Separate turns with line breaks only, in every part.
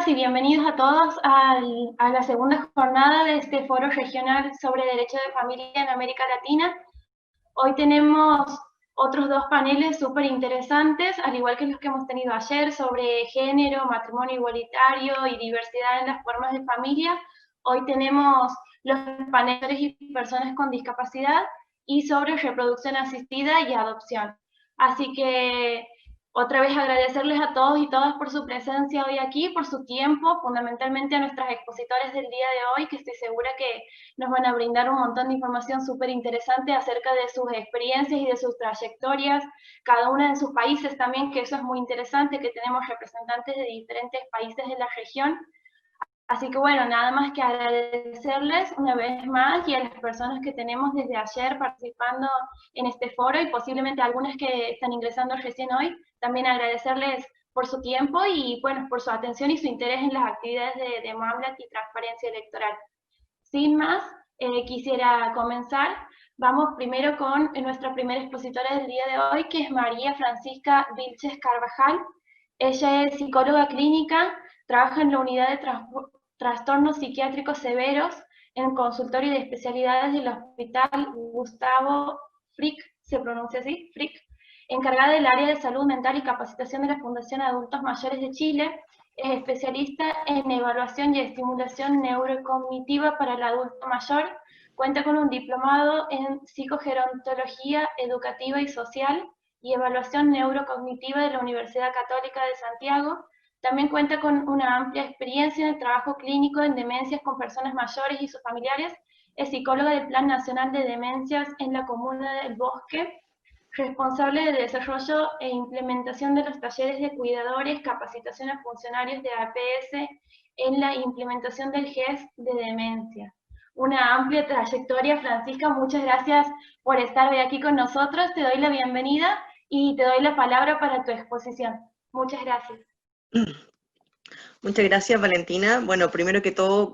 Bienvenidas y bienvenidos a todos a la segunda jornada de este foro regional sobre derecho de familia en América Latina. Hoy tenemos otros dos paneles súper interesantes, al igual que los que hemos tenido ayer sobre género, matrimonio igualitario y diversidad en las formas de familia. Hoy tenemos los paneles y personas con discapacidad y sobre reproducción asistida y adopción. Así que otra vez agradecerles a todos y todas por su presencia hoy aquí, por su tiempo, fundamentalmente a nuestras expositores del día de hoy, que estoy segura que nos van a brindar un montón de información súper interesante acerca de sus experiencias y de sus trayectorias, cada una de sus países también, que eso es muy interesante, que tenemos representantes de diferentes países de la región. Así que bueno, nada más que agradecerles una vez más y a las personas que tenemos desde ayer participando en este foro y posiblemente algunas que están ingresando recién hoy, también agradecerles por su tiempo y bueno, por su atención y su interés en las actividades de MAMLAT y transparencia electoral. Sin más, quisiera comenzar. Vamos primero con nuestra primera expositora del día de hoy, que es María Francisca Vilches Carvajal. Ella es psicóloga clínica, trabaja en la unidad de trastornos psiquiátricos severos en consultorio de especialidades del Hospital Gustavo Frick, se pronuncia así, Frick, encargada del área de salud mental y capacitación de la Fundación Adultos Mayores de Chile. Es especialista en evaluación y estimulación neurocognitiva para el adulto mayor. Cuenta con un diplomado en psicogerontología educativa y social y evaluación neurocognitiva de la Universidad Católica de Santiago. También cuenta con una amplia experiencia en el trabajo clínico en demencias con personas mayores y sus familiares. Es psicóloga del Plan Nacional de Demencias en la Comuna del Bosque, responsable de desarrollo e implementación de los talleres de cuidadores, capacitación a funcionarios de APS en la implementación del GES de demencia. Una amplia trayectoria, Francisca, muchas gracias por estar hoy aquí con nosotros. Te doy la bienvenida y te doy la palabra para tu exposición. Muchas gracias.
Muchas gracias, Valentina. Bueno, primero que todo,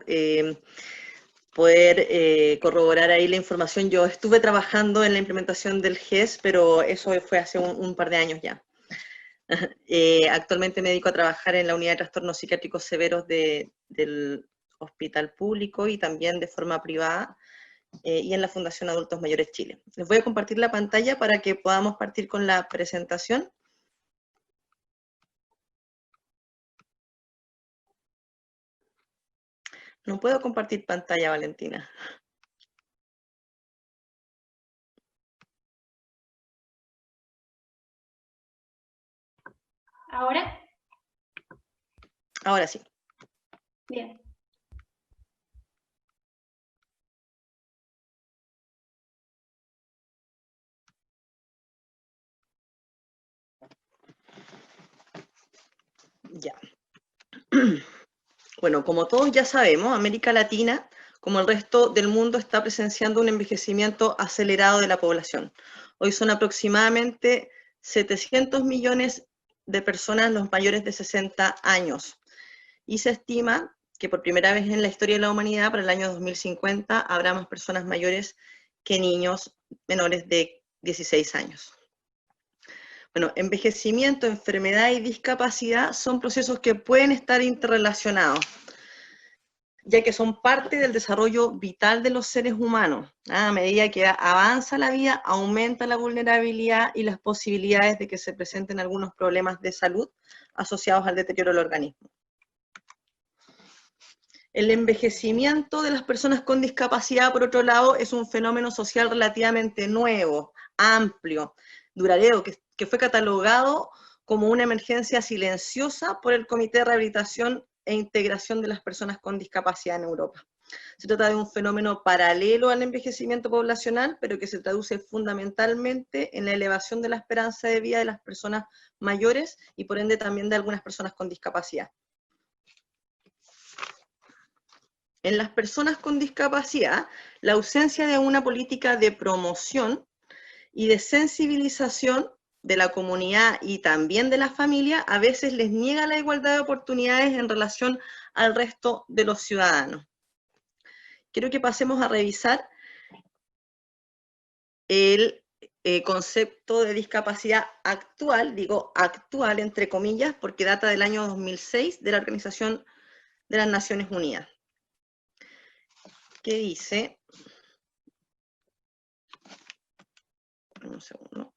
poder corroborar ahí la información. Yo estuve trabajando en la implementación del GES, pero eso fue hace un par de años ya. Actualmente me dedico a trabajar en la unidad de trastornos psiquiátricos severos del hospital público y también de forma privada, y en la Fundación Adultos Mayores Chile. Les voy a compartir la pantalla para que podamos partir con la presentación. No puedo compartir pantalla, Valentina.
¿Ahora?
Ahora sí.
Bien.
Ya. Bueno, como todos ya sabemos, América Latina, como el resto del mundo, está presenciando un envejecimiento acelerado de la población. Hoy son aproximadamente 700 millones de personas los mayores de 60 años. Y se estima que por primera vez en la historia de la humanidad, para el año 2050, habrá más personas mayores que niños menores de 16 años. Bueno, envejecimiento, enfermedad y discapacidad son procesos que pueden estar interrelacionados, ya que son parte del desarrollo vital de los seres humanos. A medida que avanza la vida, aumenta la vulnerabilidad y las posibilidades de que se presenten algunos problemas de salud asociados al deterioro del organismo. El envejecimiento de las personas con discapacidad, por otro lado, es un fenómeno social relativamente nuevo, amplio, duradero, que fue catalogado como una emergencia silenciosa por el Comité de Rehabilitación e Integración de las Personas con Discapacidad en Europa. Se trata de un fenómeno paralelo al envejecimiento poblacional, pero que se traduce fundamentalmente en la elevación de la esperanza de vida de las personas mayores y por ende también de algunas personas con discapacidad. En las personas con discapacidad, la ausencia de una política de promoción y de sensibilización de la comunidad y también de la familia a veces les niega la igualdad de oportunidades en relación al resto de los ciudadanos. Quiero que pasemos a revisar el concepto de discapacidad actual, digo actual entre comillas, porque data del año 2006 de la Organización de las Naciones Unidas, que dice, un segundo,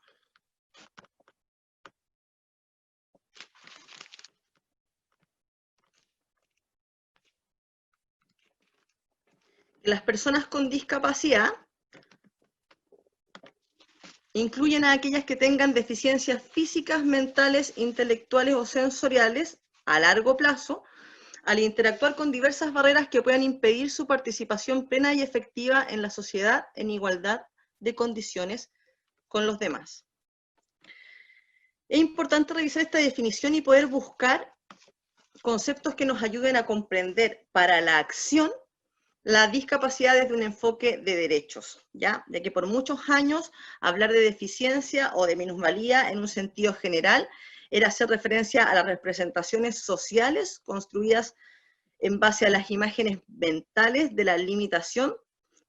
las personas con discapacidad incluyen a aquellas que tengan deficiencias físicas, mentales, intelectuales o sensoriales a largo plazo, al interactuar con diversas barreras que puedan impedir su participación plena y efectiva en la sociedad en igualdad de condiciones con los demás. Es importante revisar esta definición y poder buscar conceptos que nos ayuden a comprender para la acción la discapacidad desde un enfoque de derechos, ¿ya? De que por muchos años hablar de deficiencia o de minusvalía en un sentido general era hacer referencia a las representaciones sociales construidas en base a las imágenes mentales de la limitación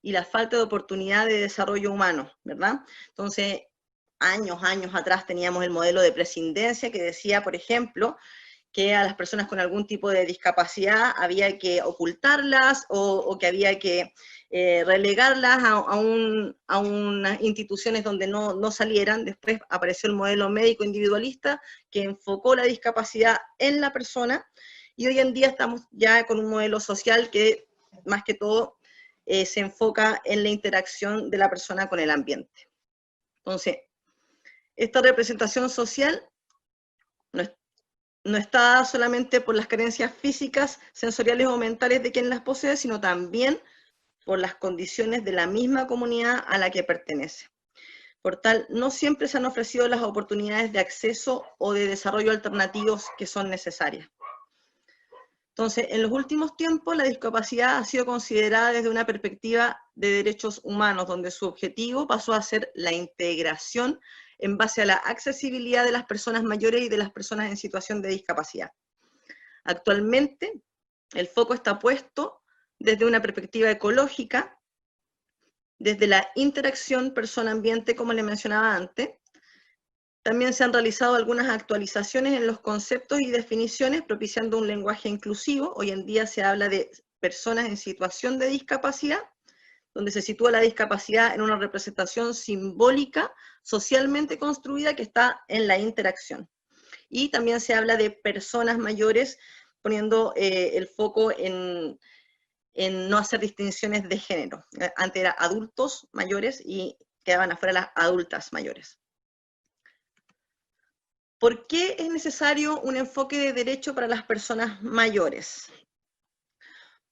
y la falta de oportunidad de desarrollo humano, ¿verdad? Entonces, años atrás teníamos el modelo de prescindencia que decía, por ejemplo, que a las personas con algún tipo de discapacidad había que ocultarlas o que había que relegarlas a unas instituciones donde no salieran. Después apareció el modelo médico individualista que enfocó la discapacidad en la persona, y hoy en día estamos ya con un modelo social que más que todo se enfoca en la interacción de la persona con el ambiente. Entonces, esta representación social no está dada solamente por las carencias físicas, sensoriales o mentales de quien las posee, sino también por las condiciones de la misma comunidad a la que pertenece. Por tal, no siempre se han ofrecido las oportunidades de acceso o de desarrollo alternativos que son necesarias. Entonces, en los últimos tiempos, la discapacidad ha sido considerada desde una perspectiva de derechos humanos, donde su objetivo pasó a ser la integración en base a la accesibilidad de las personas mayores y de las personas en situación de discapacidad. Actualmente, el foco está puesto desde una perspectiva ecológica, desde la interacción persona-ambiente, como le mencionaba antes. También se han realizado algunas actualizaciones en los conceptos y definiciones, propiciando un lenguaje inclusivo. Hoy en día se habla de personas en situación de discapacidad, donde se sitúa la discapacidad en una representación simbólica, socialmente construida, que está en la interacción. Y también se habla de personas mayores, poniendo el foco en no hacer distinciones de género. Antes era adultos mayores y quedaban afuera las adultas mayores. ¿Por qué es necesario un enfoque de derecho para las personas mayores?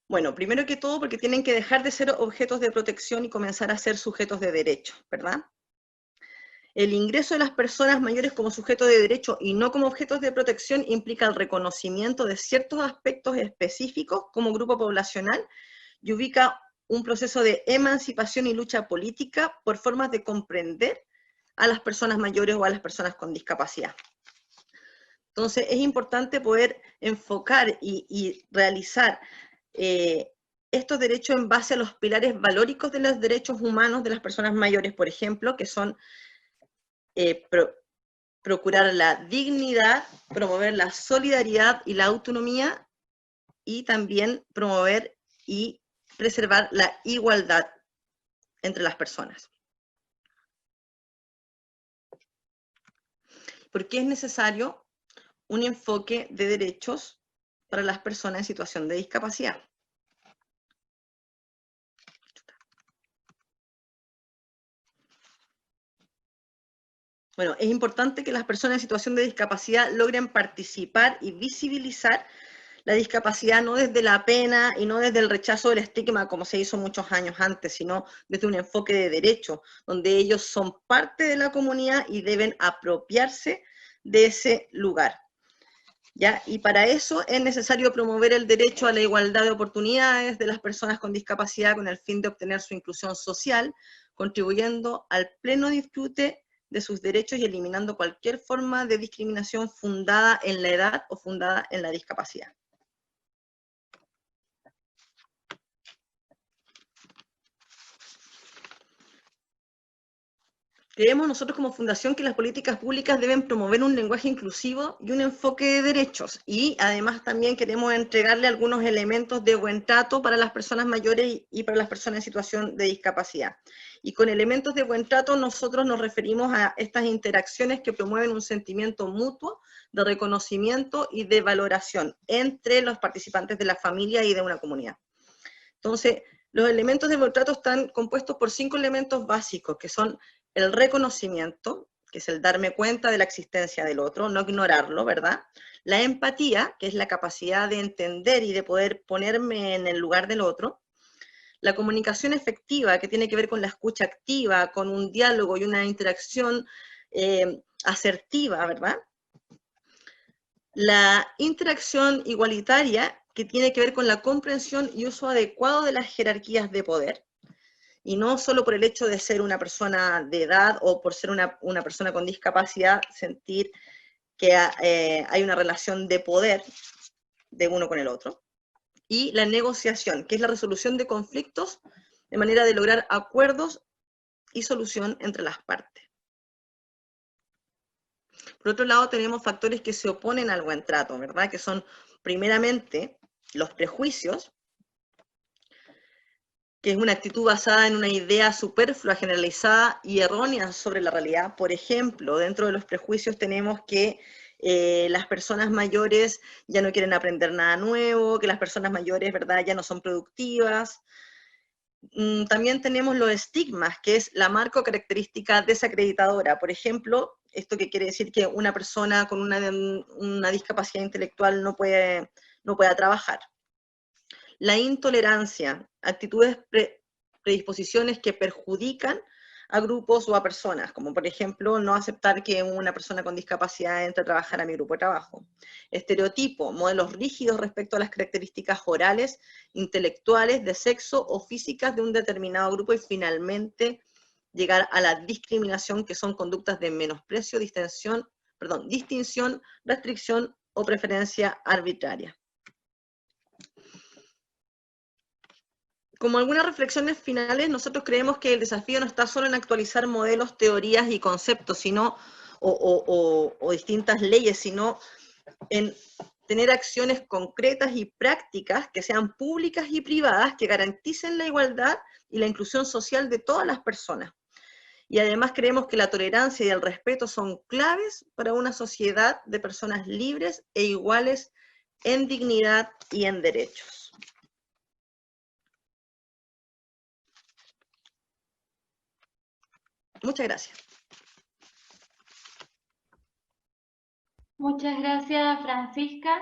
Bueno, primero que todo porque tienen que dejar de ser objetos de protección y comenzar a ser sujetos de derecho, ¿verdad? El ingreso de las personas mayores como sujetos de derecho y no como objetos de protección implica el reconocimiento de ciertos aspectos específicos como grupo poblacional y ubica un proceso de emancipación y lucha política por formas de comprender a las personas mayores o a las personas con discapacidad. Entonces, es importante poder enfocar y realizar estos derechos en base a los pilares valóricos de los derechos humanos de las personas mayores, por ejemplo, que son procurar la dignidad, promover la solidaridad y la autonomía, y también promover y preservar la igualdad entre las personas. ¿Por qué es necesario un enfoque de derechos para las personas en situación de discapacidad? Bueno, es importante que las personas en situación de discapacidad logren participar y visibilizar la discapacidad no desde la pena y no desde el rechazo del estigma como se hizo muchos años antes, sino desde un enfoque de derecho, donde ellos son parte de la comunidad y deben apropiarse de ese lugar. ¿Ya? Y para eso es necesario promover el derecho a la igualdad de oportunidades de las personas con discapacidad con el fin de obtener su inclusión social, contribuyendo al pleno disfrute de sus derechos y eliminando cualquier forma de discriminación fundada en la edad o fundada en la discapacidad. Creemos nosotros como fundación que las políticas públicas deben promover un lenguaje inclusivo y un enfoque de derechos, y además también queremos entregarle algunos elementos de buen trato para las personas mayores y para las personas en situación de discapacidad. Y con elementos de buen trato nosotros nos referimos a estas interacciones que promueven un sentimiento mutuo de reconocimiento y de valoración entre los participantes de la familia y de una comunidad. Entonces, los elementos de buen trato están compuestos por 5 elementos básicos, que son el reconocimiento, que es el darme cuenta de la existencia del otro, no ignorarlo, ¿verdad? La empatía, que es la capacidad de entender y de poder ponerme en el lugar del otro. La comunicación efectiva, que tiene que ver con la escucha activa, con un diálogo y una interacción asertiva, ¿verdad? La interacción igualitaria, que tiene que ver con la comprensión y uso adecuado de las jerarquías de poder, y no solo por el hecho de ser una persona de edad o por ser una persona con discapacidad, sentir que hay una relación de poder de uno con el otro. Y la negociación, que es la resolución de conflictos de manera de lograr acuerdos y solución entre las partes. Por otro lado, tenemos factores que se oponen al buen trato, ¿verdad? Que son, primeramente, los prejuicios, que es una actitud basada en una idea superflua, generalizada y errónea sobre la realidad. Por ejemplo, dentro de los prejuicios tenemos que las personas mayores ya no quieren aprender nada nuevo, que las personas mayores, ¿verdad?, ya no son productivas. También tenemos los estigmas, que es la marca o característica desacreditadora. Por ejemplo, esto que quiere decir que una persona con una discapacidad intelectual no pueda trabajar. La intolerancia, actitudes, predisposiciones que perjudican a grupos o a personas, como por ejemplo no aceptar que una persona con discapacidad entre a trabajar a mi grupo de trabajo. Estereotipo, modelos rígidos respecto a las características orales, intelectuales, de sexo o físicas de un determinado grupo, y finalmente llegar a la discriminación, que son conductas de menosprecio, distinción, restricción o preferencia arbitraria. Como algunas reflexiones finales, nosotros creemos que el desafío no está solo en actualizar modelos, teorías y conceptos, sino, o distintas leyes, sino en tener acciones concretas y prácticas que sean públicas y privadas, que garanticen la igualdad y la inclusión social de todas las personas. Y además creemos que la tolerancia y el respeto son claves para una sociedad de personas libres e iguales en dignidad y en derechos. Muchas gracias.
Muchas gracias, Francisca.